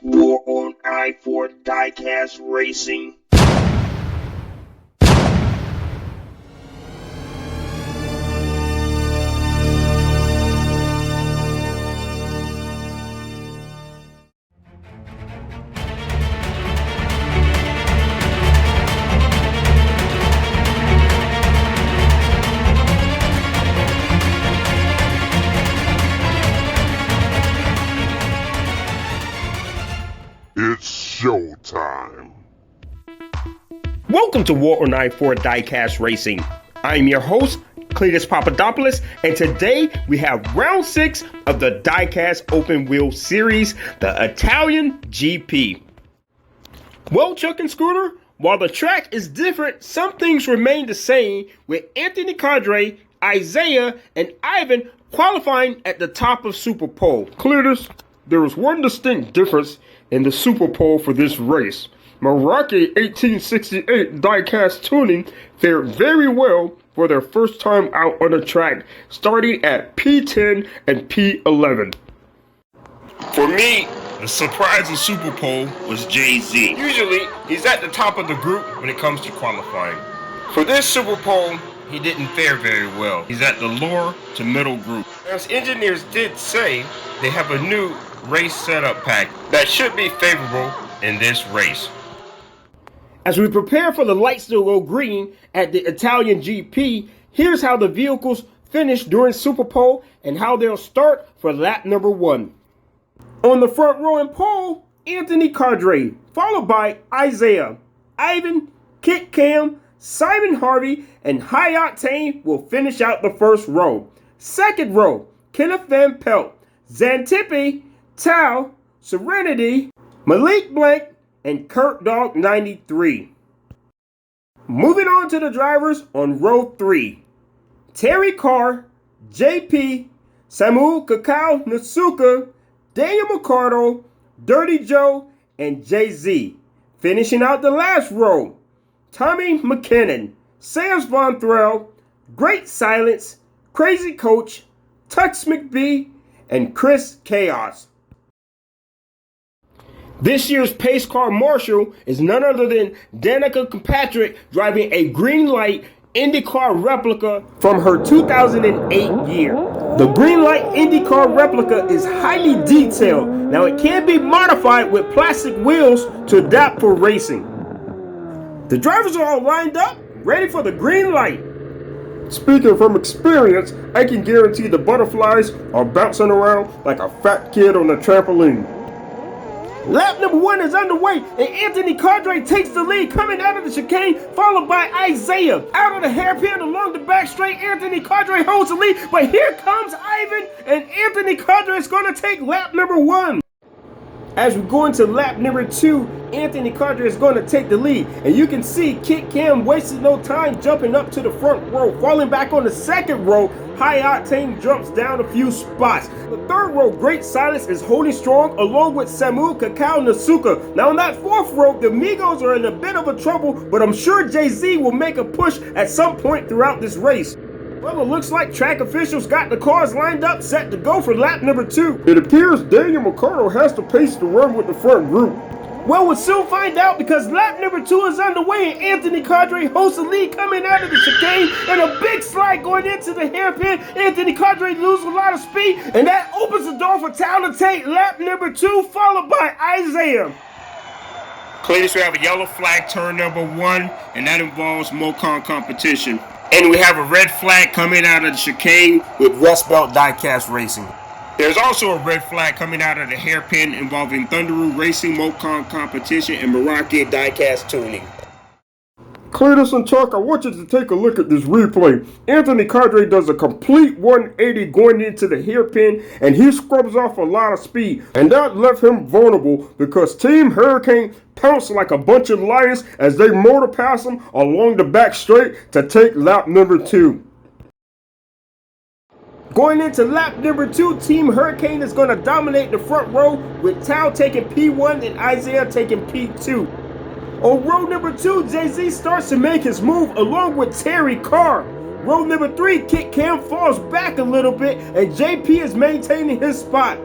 War on I4 Diecast Racing. It's showtime. Welcome to War on I4 Diecast Racing. I'm your host, Cletus Papadopoulos, and today we have round 6 of the Diecast Open Wheel Series, the Italian GP. Well, Chuck and Scooter, while the track is different, some things remain the same, with Anthony Cadre, Isaiah, and Ivan qualifying at the top of Super Pole. Cletus, there was one distinct difference in the Super Pole for this race. Meraki 1868 diecast tuning fared very well for their first time out on the track, starting at P10 and P11. For me, the surprise of Super Pole was Jay-Z. Usually, he's at the top of the group when it comes to qualifying. For this Super Pole, he didn't fare very well. He's at the lower to middle group. As engineers did say, they have a new race setup pack that should be favorable in this race. As we prepare for the lights to go green at the Italian GP, here's how the vehicles finish during Super Pole and how they'll start for lap number 1. On the front row and pole, Anthony Cadre, followed by Isaiah, Ivan, Kit Cam, Simon Harvey, and High Octane will finish out the first row. Second row, Kenneth Van Pelt, Xantippe, Tao, Serenity, Malik Blank, and Kurt Dog 93. Moving on to the drivers on row 3. Terry Carr, JP, Samuel Kakao Nasuka, Daniel McCardle, Dirty Joe, and Jay-Z. Finishing out the last row, Tommy McKinnon, Sams Von Threll, Great Silence, Crazy Coach, Tux McBee, and Chris Chaos. This year's pace car marshal is none other than Danica Kirkpatrick driving a green light IndyCar replica from her 2008 year. The green light IndyCar replica is highly detailed. Now it can be modified with plastic wheels to adapt for racing. The drivers are all lined up, ready for the green light. Speaking from experience, I can guarantee the butterflies are bouncing around like a fat kid on a trampoline. Lap number 1 is underway, and Anthony Cadre takes the lead coming out of the chicane, followed by Isaiah. Out of the hairpin along the back straight, Anthony Cadre holds the lead, but here comes Ivan, and Anthony Cadre is going to take lap number 1. As we go into lap number 2, Anthony Cadre is going to take the lead, and you can see Kit Cam wasting no time jumping up to the front row. Falling back on the second row, High Octane jumps down a few spots. The third row, Great Silence, is holding strong along with Samuel Kakao Nasuka. Now in that fourth row, the Migos are in a bit of a trouble, but I'm sure Jay-Z will make a push at some point throughout this race. Well, it looks like track officials got the cars lined up, set to go for lap number 2. It appears Daniel McCardle has the pace to run with the front group. Well, we'll soon find out because lap number 2 is underway and Anthony Cadre holds the lead coming out of the chicane and a big slide going into the hairpin. Anthony Cadre loses a lot of speed and that opens the door for Tao to take lap number 2 followed by Isaiah. Cletus, we have a yellow flag turn number 1 and that involves Mocon competition. And we have a red flag coming out of the chicane with Rust Belt Diecast Racing. There's also a red flag coming out of the hairpin involving Thunderoo Racing, Mocon Competition, and Meraki Diecast Tuning. Cletus and Chuck, I want you to take a look at this replay. Anthony Cadre does a complete 180 going into the hairpin, and he scrubs off a lot of speed. And that left him vulnerable because Team Hurricane pounced like a bunch of lions as they motor past him along the back straight to take lap number 2. Going into lap number 2, Team Hurricane is going to dominate the front row with Tao taking P1 and Isaiah taking P2. On row number 2, Jay-Z starts to make his move along with Terry Carr. Row number 3, Kit Cam falls back a little bit and JP is maintaining his spot.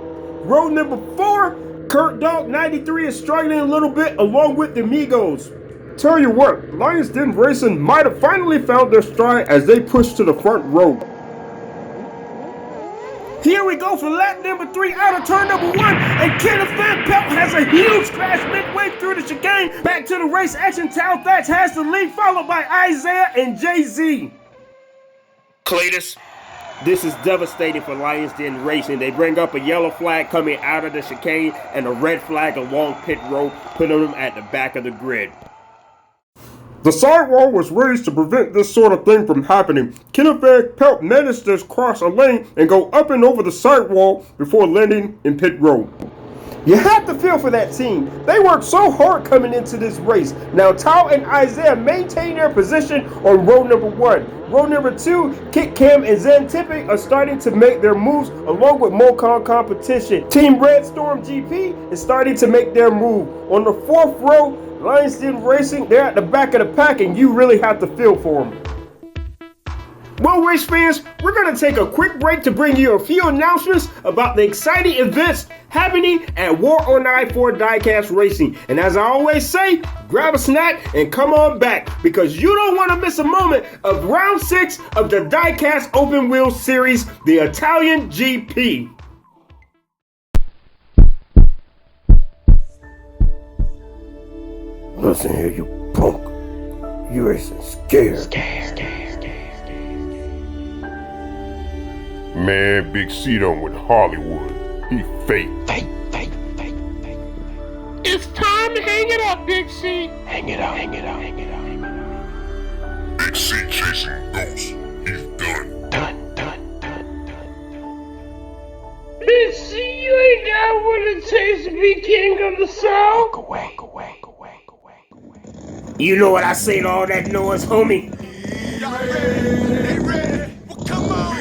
Row number 4, Kurt Dog 93 is struggling a little bit along with the Migos. Tell you what, Lions Den Racing might have finally found their stride as they push to the front row. Here we go for lap number 3 out of turn number 1, and Kenneth Van Pelt has a huge crash midway through the chicane. Back to the race action, Tal Thatch has the lead, followed by Isaiah and Jay-Z. Cletus. This is devastating for Lions Den Racing. They bring up a yellow flag coming out of the chicane and a red flag along pit road, putting them at the back of the grid. The sidewall was raised to prevent this sort of thing from happening. Kenneth Van Pelt managed to cross a lane and go up and over the sidewall before landing in pit road. You have to feel for that team. They worked so hard coming into this race. Now Tao and Isaiah maintain their position on row number 1. Row number 2, Kit Cam and Zen Tipping are starting to make their moves along with Mocon competition. Team Red Storm GP is starting to make their move. On the 4th row, Lions Den Racing, they're at the back of the pack and you really have to feel for them. Well, race fans, we're going to take a quick break to bring you a few announcements about the exciting events happening at War on I4 Diecast Racing. And as I always say, grab a snack and come on back because you don't want to miss a moment of round 6 of the Diecast Open Wheels Series, the Italian GP. Listen here, you punk. You racing scared. Man, Big C done with Hollywood. He fake. It's time to hang it up, Big C. Big C chasing ghosts. He's done. Big C, you ain't got what it takes to be king of the South. Go away. You know what I say to all that noise, homie? Y'all ready? They ready? Well, come on.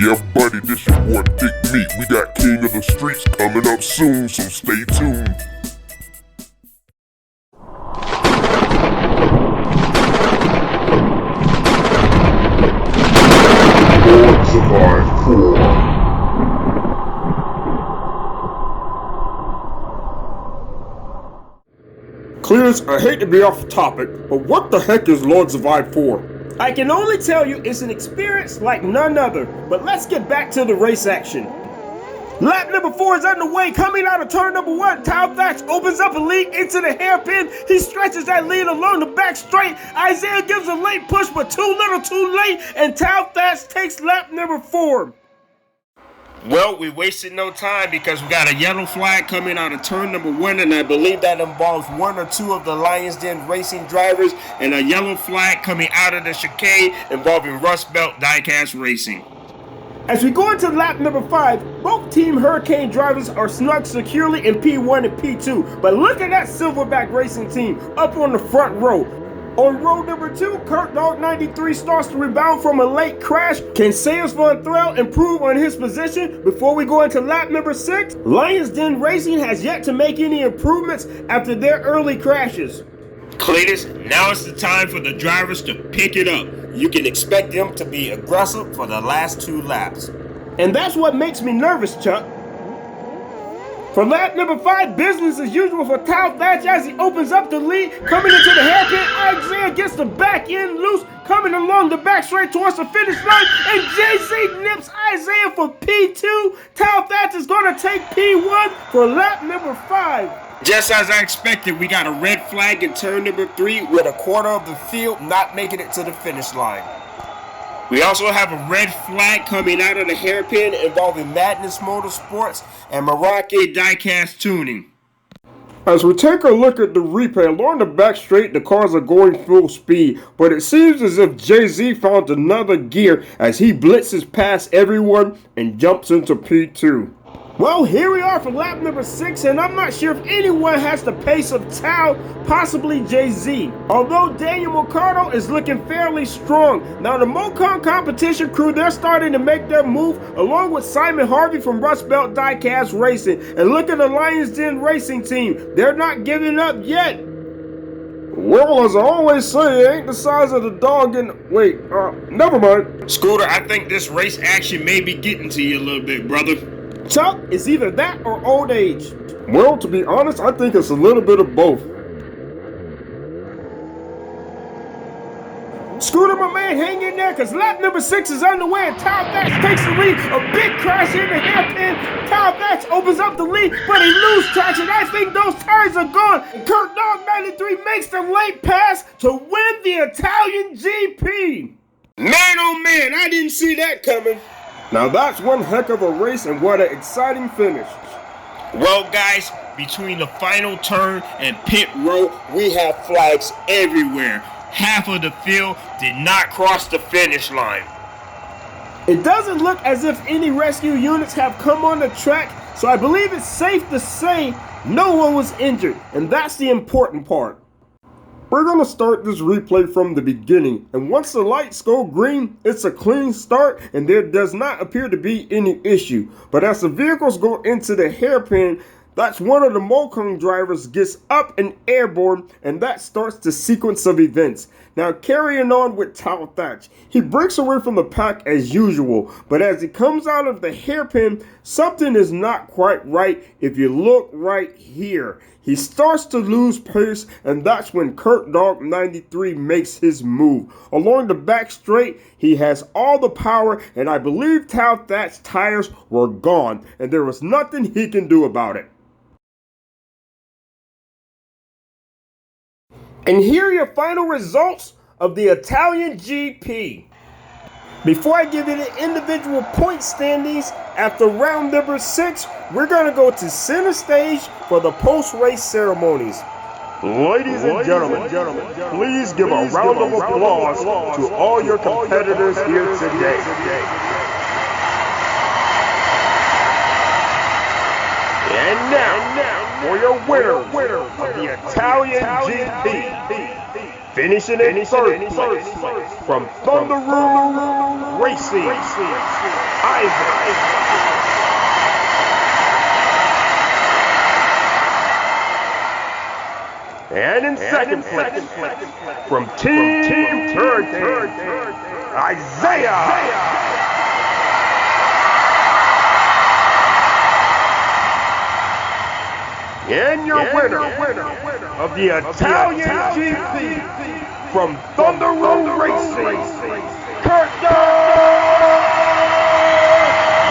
Yeah, buddy, this your boy Thick Meat. We got King of the Streets coming up soon, so stay tuned. Lords of I4. Clears, I hate to be off topic, but what the heck is Lords of I4? I can only tell you it's an experience like none other, but let's get back to the race action. Lap number 4 is underway, coming out of turn number 1. Tal Thatch opens up a lead into the hairpin. He stretches that lead along the back straight. Isaiah gives a late push, but too little too late, and Tal Thatch takes lap number 4. Well, we wasted no time because we got a yellow flag coming out of turn number 1, and I believe that involves 1 or 2 of the Lions Den Racing drivers, and a yellow flag coming out of the chicane involving Rust Belt Diecast Racing. As we go into lap number 5, both Team Hurricane drivers are snug securely in P1 and P2, but look at that Silverback Racing team up on the front row. On row number 2, Kurt Dog 93 starts to rebound from a late crash. Can Sayers Von Threll improve on his position before we go into lap number 6? Lions Den Racing has yet to make any improvements after their early crashes. Cletus, now it's the time for the drivers to pick it up. You can expect them to be aggressive for the last 2 laps. And that's what makes me nervous, Chuck. For lap number 5, business as usual for Tal Thatch as he opens up the lead. Coming into the hairpin, Isaiah gets the back end loose, coming along the back straight towards the finish line, and Jay-Z nips Isaiah for P2. Tal Thatch is going to take P1 for lap number 5. Just as I expected, we got a red flag in turn number 3 with a quarter of the field not making it to the finish line. We also have a red flag coming out of the hairpin involving Madness Motorsports and Meraki Diecast Tuning. As we take a look at the replay, along the back straight, the cars are going full speed, but it seems as if Jay-Z found another gear as he blitzes past everyone and jumps into P2. Well, here we are for lap number 6, and I'm not sure if anyone has the pace of Tao, possibly Jay-Z. Although Daniel Ricciardo is looking fairly strong. Now the Mocon competition crew, they're starting to make their move, along with Simon Harvey from Rust Belt Diecast Racing. And look at the Lions Den Racing team, they're not giving up yet. Well, as I always say, it ain't the size of the dog in... Wait, never mind. Scooter, I think this race action may be getting to you a little bit, brother. Chuck, it's either that or old age. Well, to be honest, I think it's a little bit of both. Scooter, my man, hang in there, because lap number 6 is underway, and Kyle Thatch takes the lead. A big crash in the hairpin. Kyle Thatch opens up the lead, but he loses traction. I think those tires are gone. And Kurt Dog 93 makes the late pass to win the Italian GP. Man, oh man, I didn't see that coming. Now that's one heck of a race, and what an exciting finish. Well, guys, between the final turn and pit road, we have flags everywhere. Half of the field did not cross the finish line. It doesn't look as if any rescue units have come on the track, so I believe it's safe to say no one was injured, and that's the important part. We're going to start this replay from the beginning, and once the lights go green, it's a clean start and there does not appear to be any issue. But as the vehicles go into the hairpin, that's one of the Mocon drivers gets up and airborne, and that starts the sequence of events. Now carrying on with Kyle Thatch, he breaks away from the pack as usual, but as he comes out of the hairpin, something is not quite right if you look right here. He starts to lose pace, and that's when Kurt Dog 93 makes his move. Along the back straight, he has all the power, and I believe Kyle Thatch's tires were gone, and there was nothing he can do about it. And here are your final results of the Italian GP. Before I give you the individual point standings after round number 6, we're going to go to center stage for the post-race ceremonies. Ladies and gentlemen, please give a round of applause to all your competitors here today. And now, for your winner of the Italian GP. Finishing in third place from Thunderoo Racing, I4. And in second place from Team Turkey, Isaiah. And your winner of the Italian GP from Thunderoo Racing, Kurt Dog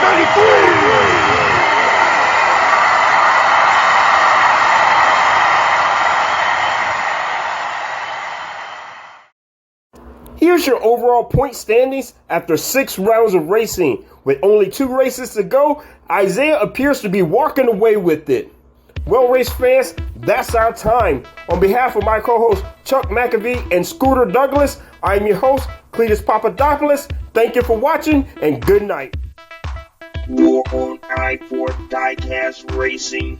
93! Here's your overall point standings after 6 rounds of racing. With only 2 races to go, Isaiah appears to be walking away with it. Well, race fans, that's our time. On behalf of my co-host Chuck McAvee and Scooter Douglas, I'm your host, Cletus Papadopoulos. Thank you for watching, and good night. You're on I4 Diecast Racing.